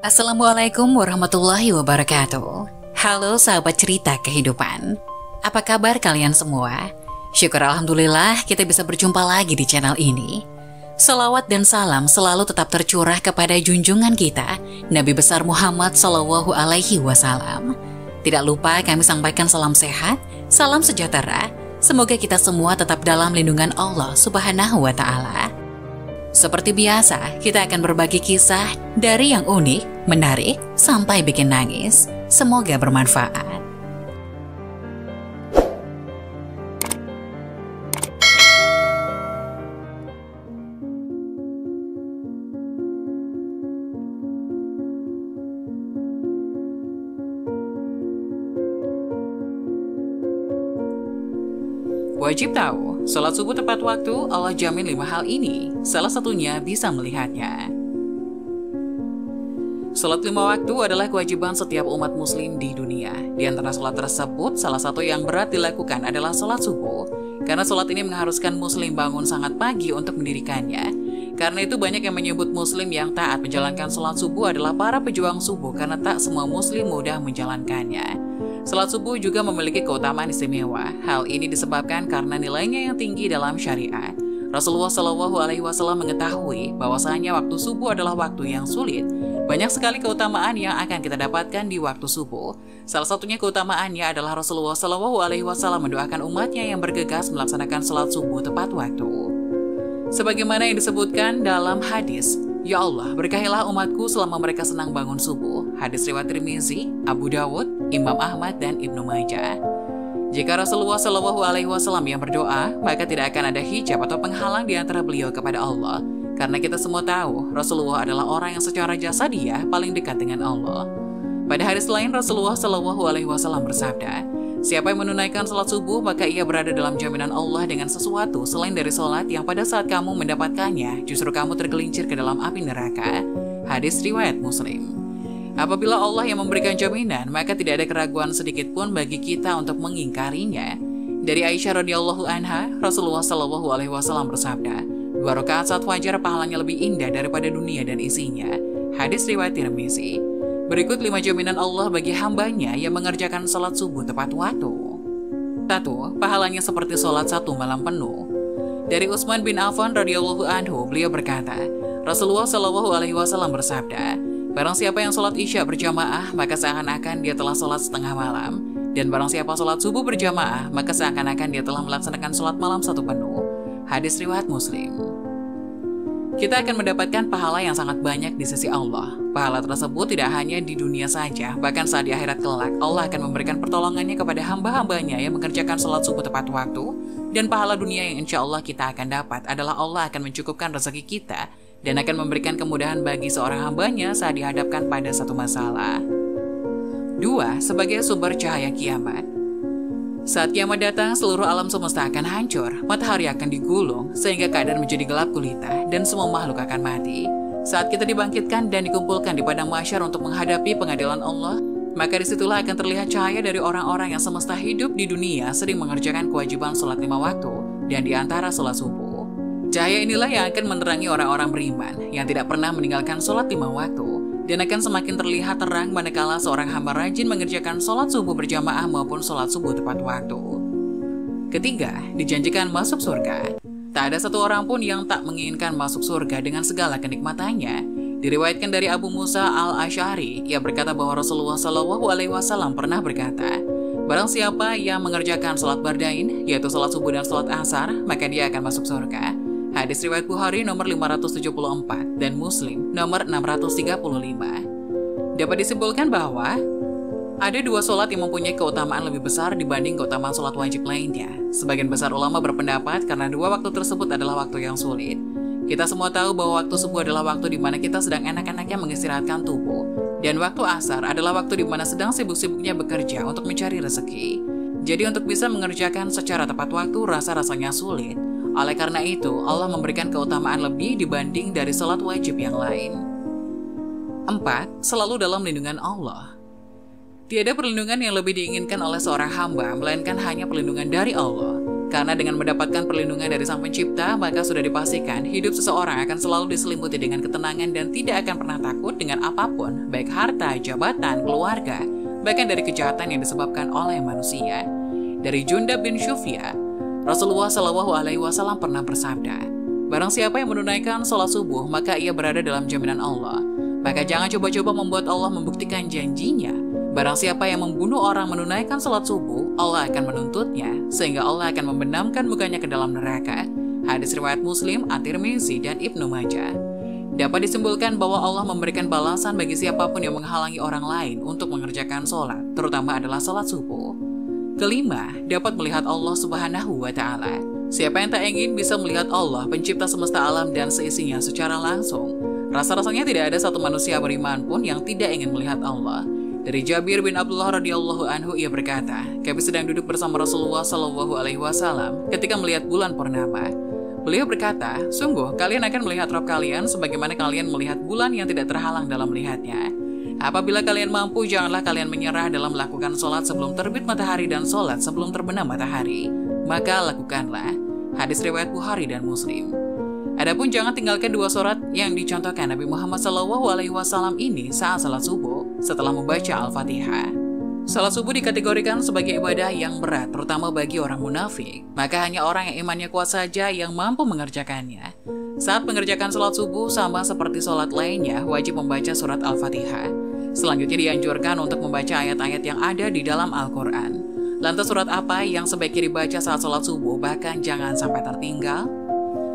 Assalamualaikum warahmatullahi wabarakatuh. Halo sahabat cerita kehidupan. Apa kabar kalian semua? Syukur alhamdulillah kita bisa berjumpa lagi di channel ini. Salawat dan salam selalu tetap tercurah kepada junjungan kita, Nabi besar Muhammad Sallallahu Alaihi Wasallam. Tidak lupa kami sampaikan salam sehat, salam sejahtera. Semoga kita semua tetap dalam lindungan Allah Subhanahu wa Ta'ala. Seperti biasa, kita akan berbagi kisah dari yang unik, menarik, sampai bikin nangis. Semoga bermanfaat. Wajib tahu, sholat subuh tepat waktu Allah jamin 5 hal ini. Salah satunya bisa melihatnya. Sholat 5 waktu adalah kewajiban setiap umat muslim di dunia. Di antara sholat tersebut, salah satu yang berat dilakukan adalah sholat subuh. Karena sholat ini mengharuskan muslim bangun sangat pagi untuk mendirikannya. Karena itu banyak yang menyebut muslim yang taat menjalankan sholat subuh adalah para pejuang subuh, karena tak semua muslim mudah menjalankannya. Salat subuh juga memiliki keutamaan istimewa. Hal ini disebabkan karena nilainya yang tinggi dalam syariat. Rasulullah Shallallahu Alaihi Wasallam mengetahui bahwasanya waktu subuh adalah waktu yang sulit. Banyak sekali keutamaan yang akan kita dapatkan di waktu subuh. Salah satunya keutamaannya adalah Rasulullah Shallallahu Alaihi Wasallam mendoakan umatnya yang bergegas melaksanakan salat subuh tepat waktu. Sebagaimana yang disebutkan dalam hadis, "Ya Allah, berkahilah umatku selama mereka senang bangun subuh." Hadis riwayat Tirmizi, Abu Dawud, Imam Ahmad, dan Ibnu Majah. Jika Rasulullah Shallallahu Alaihi Wasallam yang berdoa, maka tidak akan ada hijab atau penghalang di antara beliau kepada Allah. Karena kita semua tahu, Rasulullah adalah orang yang secara jasadiah paling dekat dengan Allah. Pada hadis lain, Rasulullah Shallallahu Alaihi Wasallam bersabda, "Siapa yang menunaikan salat subuh, maka ia berada dalam jaminan Allah dengan sesuatu selain dari salat yang pada saat kamu mendapatkannya, justru kamu tergelincir ke dalam api neraka." Hadis riwayat Muslim. Apabila Allah yang memberikan jaminan, maka tidak ada keraguan sedikit pun bagi kita untuk mengingkarinya. Dari Aisyah radhiyallahu anha, Rasulullah Shallallahu Alaihi Wasallam bersabda, 2 rakaat saat fajar pahalanya lebih indah daripada dunia dan isinya. Hadis riwayat Tirmizi. Berikut 5 jaminan Allah bagi hambanya yang mengerjakan salat subuh tepat waktu. 1. Pahalanya seperti salat 1 malam penuh. Dari Utsman bin Affan radhiyallahu anhu, beliau berkata, Rasulullah Shallallahu Alaihi Wasallam bersabda, barang siapa yang sholat isya berjamaah, maka seakan-akan dia telah sholat setengah malam. Dan barang siapa sholat subuh berjamaah, maka seakan-akan dia telah melaksanakan sholat malam 1 penuh. Hadis riwayat Muslim. Kita akan mendapatkan pahala yang sangat banyak di sisi Allah. Pahala tersebut tidak hanya di dunia saja, bahkan saat di akhirat kelak, Allah akan memberikan pertolongannya kepada hamba-hambanya yang mengerjakan sholat subuh tepat waktu. Dan pahala dunia yang insya Allah kita akan dapat adalah Allah akan mencukupkan rezeki kita dan akan memberikan kemudahan bagi seorang hambanya saat dihadapkan pada satu masalah. 2. Sebagai sumber cahaya kiamat. Saat kiamat datang, seluruh alam semesta akan hancur, matahari akan digulung, sehingga keadaan menjadi gelap gulita, dan semua makhluk akan mati. Saat kita dibangkitkan dan dikumpulkan di padang mahsyar untuk menghadapi pengadilan Allah, maka disitulah akan terlihat cahaya dari orang-orang yang semesta hidup di dunia sering mengerjakan kewajiban sholat 5 waktu, dan di antara sholat subuh. Cahaya inilah yang akan menerangi orang-orang beriman yang tidak pernah meninggalkan sholat 5 waktu dan akan semakin terlihat terang manakala seorang hamba rajin mengerjakan sholat subuh berjamaah maupun sholat subuh tepat waktu. 3. Dijanjikan masuk surga. Tak ada satu orang pun yang tak menginginkan masuk surga dengan segala kenikmatannya. Diriwayatkan dari Abu Musa al-Asy'ari, ia berkata bahwa Rasulullah Shallallahu Alaihi Wasallam pernah berkata, barang siapa yang mengerjakan sholat bardain, yaitu sholat subuh dan sholat asar, maka dia akan masuk surga. Hadis riwayat Bukhari nomor 574 dan Muslim nomor 635. Dapat disimpulkan bahwa ada 2 sholat yang mempunyai keutamaan lebih besar dibanding keutamaan sholat wajib lainnya. Sebagian besar ulama berpendapat karena 2 waktu tersebut adalah waktu yang sulit. Kita semua tahu bahwa waktu subuh adalah waktu di mana kita sedang enak-enaknya mengistirahatkan tubuh, dan waktu asar adalah waktu di mana sedang sibuk-sibuknya bekerja untuk mencari rezeki. Jadi untuk bisa mengerjakan secara tepat waktu rasa-rasanya sulit. Oleh karena itu, Allah memberikan keutamaan lebih dibanding dari salat wajib yang lain. 4. Selalu dalam lindungan Allah. Tiada perlindungan yang lebih diinginkan oleh seorang hamba, melainkan hanya perlindungan dari Allah. Karena dengan mendapatkan perlindungan dari Sang Pencipta, maka sudah dipastikan hidup seseorang akan selalu diselimuti dengan ketenangan dan tidak akan pernah takut dengan apapun, baik harta, jabatan, keluarga, bahkan dari kejahatan yang disebabkan oleh manusia. Dari Jundab bin Syufya, Rasulullah SAW pernah bersabda, barang siapa yang menunaikan sholat subuh, maka ia berada dalam jaminan Allah. Maka jangan coba-coba membuat Allah membuktikan janjinya. Barang siapa yang membunuh orang menunaikan sholat subuh, Allah akan menuntutnya, sehingga Allah akan membenamkan mukanya ke dalam neraka. Hadis riwayat Muslim, At-Tirmizi, dan Ibnu Majah. Dapat disimpulkan bahwa Allah memberikan balasan bagi siapapun yang menghalangi orang lain untuk mengerjakan sholat, terutama adalah sholat subuh. Kelima, dapat melihat Allah Subhanahu wa Ta'ala. Siapa yang tak ingin bisa melihat Allah, pencipta semesta alam dan seisinya secara langsung? Rasa-rasanya tidak ada satu manusia beriman pun yang tidak ingin melihat Allah. Dari Jabir bin Abdullah radhiyallahu anhu, ia berkata, kami sedang duduk bersama Rasulullah SAW ketika melihat bulan purnama. Beliau berkata, sungguh kalian akan melihat Rabb kalian sebagaimana kalian melihat bulan yang tidak terhalang dalam melihatnya. Apabila kalian mampu, janganlah kalian menyerah dalam melakukan sholat sebelum terbit matahari dan sholat sebelum terbenam matahari. Maka lakukanlah. Hadis riwayat Bukhari dan Muslim. Adapun jangan tinggalkan dua surat yang dicontohkan Nabi Muhammad SAW ini saat salat subuh setelah membaca Al-Fatihah. Salat subuh dikategorikan sebagai ibadah yang berat, terutama bagi orang munafik. Maka hanya orang yang imannya kuat saja yang mampu mengerjakannya. Saat mengerjakan salat subuh sama seperti salat lainnya, wajib membaca surat Al-Fatihah. Selanjutnya dianjurkan untuk membaca ayat-ayat yang ada di dalam Al-Quran. Lantas surat apa yang sebaiknya dibaca saat salat subuh, bahkan jangan sampai tertinggal?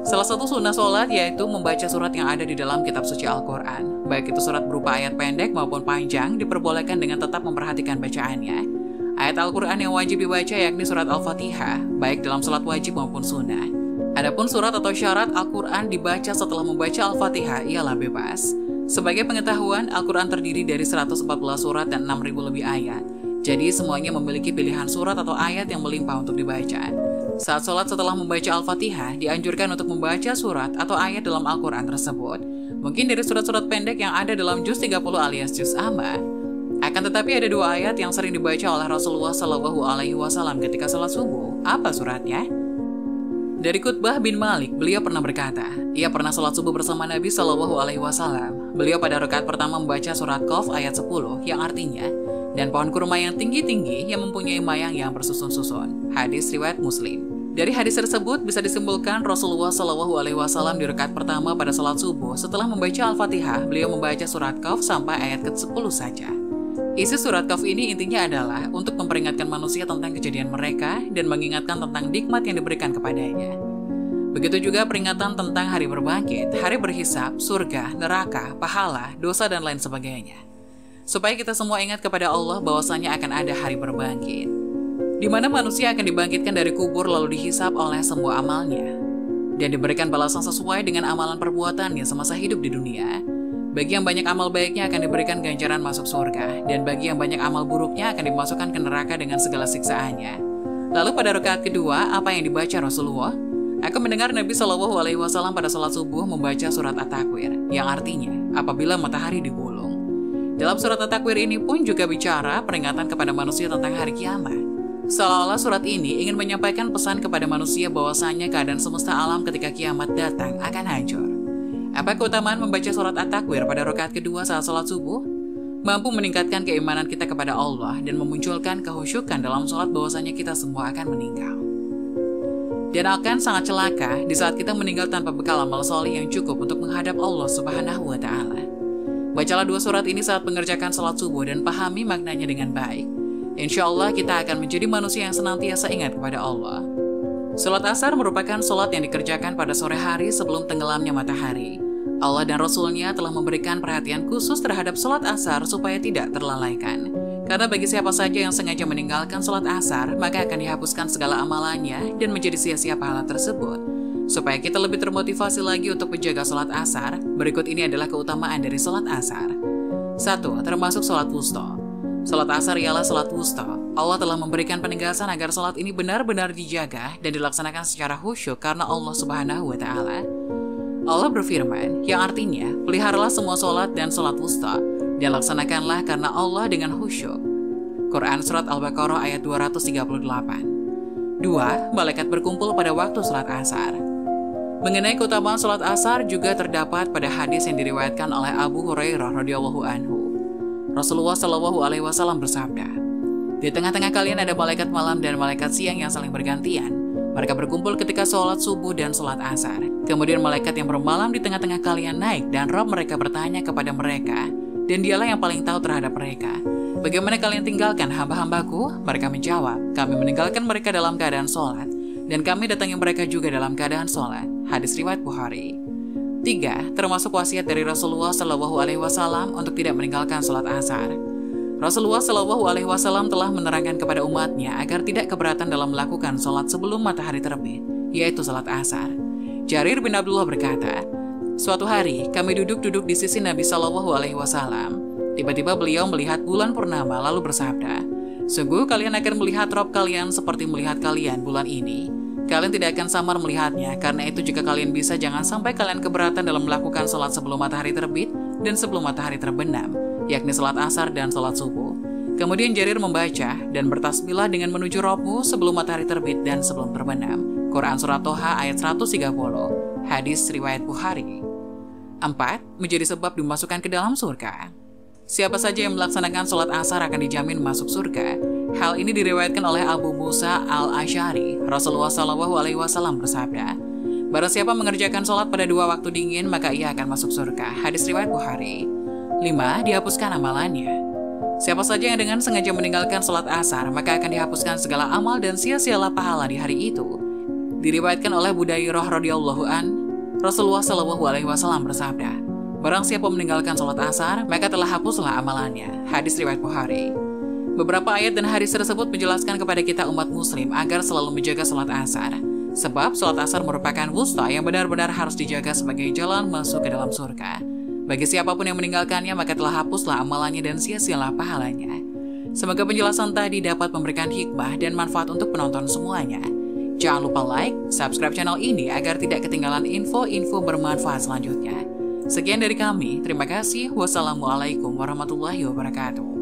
Salah satu sunnah sholat yaitu membaca surat yang ada di dalam kitab suci Al-Quran. Baik itu surat berupa ayat pendek maupun panjang, diperbolehkan dengan tetap memperhatikan bacaannya. Ayat Al-Quran yang wajib dibaca yakni surat Al-Fatihah, baik dalam sholat wajib maupun sunnah. Adapun surat atau syarat Al-Quran dibaca setelah membaca Al-Fatihah ialah bebas. Sebagai pengetahuan, Al-Quran terdiri dari 114 surat dan 6.000 lebih ayat. Jadi semuanya memiliki pilihan surat atau ayat yang melimpah untuk dibaca. Saat sholat setelah membaca Al-Fatihah, dianjurkan untuk membaca surat atau ayat dalam Al-Quran tersebut. Mungkin dari surat-surat pendek yang ada dalam juz 30 alias juz amma. Akan tetapi ada dua ayat yang sering dibaca oleh Rasulullah SAW ketika sholat subuh. Apa suratnya? Dari Qutbah bin Malik, beliau pernah berkata, ia pernah sholat subuh bersama Nabi SAW. Beliau pada rakaat pertama membaca surat Qaf ayat 10 yang artinya, dan pohon kurma yang tinggi-tinggi yang mempunyai mayang yang bersusun-susun. Hadis riwayat Muslim. Dari hadis tersebut bisa disimpulkan Rasulullah SAW di rakaat pertama pada salat subuh setelah membaca Al-Fatihah, beliau membaca surat Qaf sampai ayat ke-10 saja. Isi surat Qaf ini intinya adalah untuk memperingatkan manusia tentang kejadian mereka dan mengingatkan tentang nikmat yang diberikan kepadanya. Begitu juga peringatan tentang hari berbangkit, hari berhisab, surga, neraka, pahala, dosa, dan lain sebagainya. Supaya kita semua ingat kepada Allah bahwasanya akan ada hari berbangkit, di mana manusia akan dibangkitkan dari kubur lalu dihisab oleh semua amalnya dan diberikan balasan sesuai dengan amalan perbuatannya semasa hidup di dunia. Bagi yang banyak amal baiknya akan diberikan ganjaran masuk surga, dan bagi yang banyak amal buruknya akan dimasukkan ke neraka dengan segala siksaannya. Lalu pada rakaat kedua, apa yang dibaca Rasulullah? Aku mendengar Nabi SAW pada salat subuh membaca surat At-Takwir, yang artinya apabila matahari digulung. Dalam surat At-Takwir ini pun juga bicara peringatan kepada manusia tentang hari kiamat. Seolah-olah surat ini ingin menyampaikan pesan kepada manusia bahwasanya keadaan semesta alam ketika kiamat datang akan hancur. Apa keutamaan membaca surat At-Takwir pada rakaat kedua saat salat subuh? Mampu meningkatkan keimanan kita kepada Allah dan memunculkan kehusyukan dalam salat bahwasanya kita semua akan meninggal. Dan akan sangat celaka di saat kita meninggal tanpa bekal amal soleh yang cukup untuk menghadap Allah Subhanahu wa Ta'ala. Bacalah dua surat ini saat mengerjakan salat subuh dan pahami maknanya dengan baik. Insya Allah kita akan menjadi manusia yang senantiasa ingat kepada Allah. Salat asar merupakan salat yang dikerjakan pada sore hari sebelum tenggelamnya matahari. Allah dan Rasulnya telah memberikan perhatian khusus terhadap salat asar supaya tidak terlalaikan. Karena bagi siapa saja yang sengaja meninggalkan salat asar, maka akan dihapuskan segala amalannya dan menjadi sia-sia pahala tersebut. Supaya kita lebih termotivasi lagi untuk menjaga salat asar, berikut ini adalah keutamaan dari salat asar. 1. Termasuk salat wusta. Salat asar ialah salat wusta. Allah telah memberikan penegasan agar salat ini benar-benar dijaga dan dilaksanakan secara khusyuk karena Allah Subhanahu wa Ta'ala. Allah berfirman, yang artinya, peliharalah semua salat dan salat wusta, dan laksanakanlah karena Allah dengan khusyuk. Quran Surat Al-Baqarah ayat 238. 2. 2. Malaikat berkumpul pada waktu sholat asar. Mengenai keutamaan sholat asar juga terdapat pada hadis yang diriwayatkan oleh Abu Hurairah radhiyallahu anhu. Rasulullah Shallallahu alaihi wasallam bersabda, "Di tengah-tengah kalian ada malaikat malam dan malaikat siang yang saling bergantian. Mereka berkumpul ketika sholat subuh dan sholat asar. Kemudian malaikat yang bermalam di tengah-tengah kalian naik dan Rabb mereka bertanya kepada mereka, dan dialah yang paling tahu terhadap mereka. Bagaimana kalian tinggalkan hamba-hambaku?" Mereka menjawab, "Kami meninggalkan mereka dalam keadaan sholat, dan kami datangi mereka juga dalam keadaan sholat." Hadis riwayat Bukhari. 3. Termasuk wasiat dari Rasulullah Shallallahu alaihi wasallam untuk tidak meninggalkan sholat asar. Rasulullah Shallallahu alaihi wasallam telah menerangkan kepada umatnya agar tidak keberatan dalam melakukan sholat sebelum matahari terbit, yaitu sholat asar. Jarir bin Abdullah berkata, "Suatu hari kami duduk-duduk di sisi Nabi Shallallahu alaihi wasallam. Tiba-tiba beliau melihat bulan purnama lalu bersabda, 'Sungguh kalian akan melihat Rabb kalian seperti melihat kalian bulan ini. Kalian tidak akan samar melihatnya, karena itu jika kalian bisa jangan sampai kalian keberatan dalam melakukan sholat sebelum matahari terbit dan sebelum matahari terbenam, yakni sholat asar dan sholat subuh.' Kemudian Jarir membaca dan bertasbihlah dengan menuju Rabbmu sebelum matahari terbit dan sebelum terbenam." Quran Surat Toha ayat 130. Hadis riwayat Bukhari. 4. Menjadi sebab dimasukkan ke dalam surga. Siapa saja yang melaksanakan sholat asar akan dijamin masuk surga. Hal ini diriwayatkan oleh Abu Musa al-Asy'ari. Rasulullah Shallallahu alaihi wasallam bersabda, "Barang siapa mengerjakan sholat pada 2 waktu dingin, maka ia akan masuk surga." Hadis riwayat Bukhari. 5. Dihapuskan amalannya. Siapa saja yang dengan sengaja meninggalkan sholat asar, maka akan dihapuskan segala amal dan sia-sialah pahala di hari itu. Diriwayatkan oleh Budairah radhiyallahu an, Rasulullah Shallallahu alaihi wasallam bersabda, "Barang siapa meninggalkan sholat asar, maka telah hapuslah amalannya." Hadis riwayat Bukhari. Beberapa ayat dan hadis tersebut menjelaskan kepada kita umat muslim agar selalu menjaga sholat asar. Sebab sholat asar merupakan wusta yang benar-benar harus dijaga sebagai jalan masuk ke dalam surga. Bagi siapapun yang meninggalkannya, maka telah hapuslah amalannya dan sia-sialah pahalanya. Semoga penjelasan tadi dapat memberikan hikmah dan manfaat untuk penonton semuanya. Jangan lupa like, subscribe channel ini agar tidak ketinggalan info-info bermanfaat selanjutnya. Sekian dari kami, terima kasih. Wassalamualaikum warahmatullahi wabarakatuh.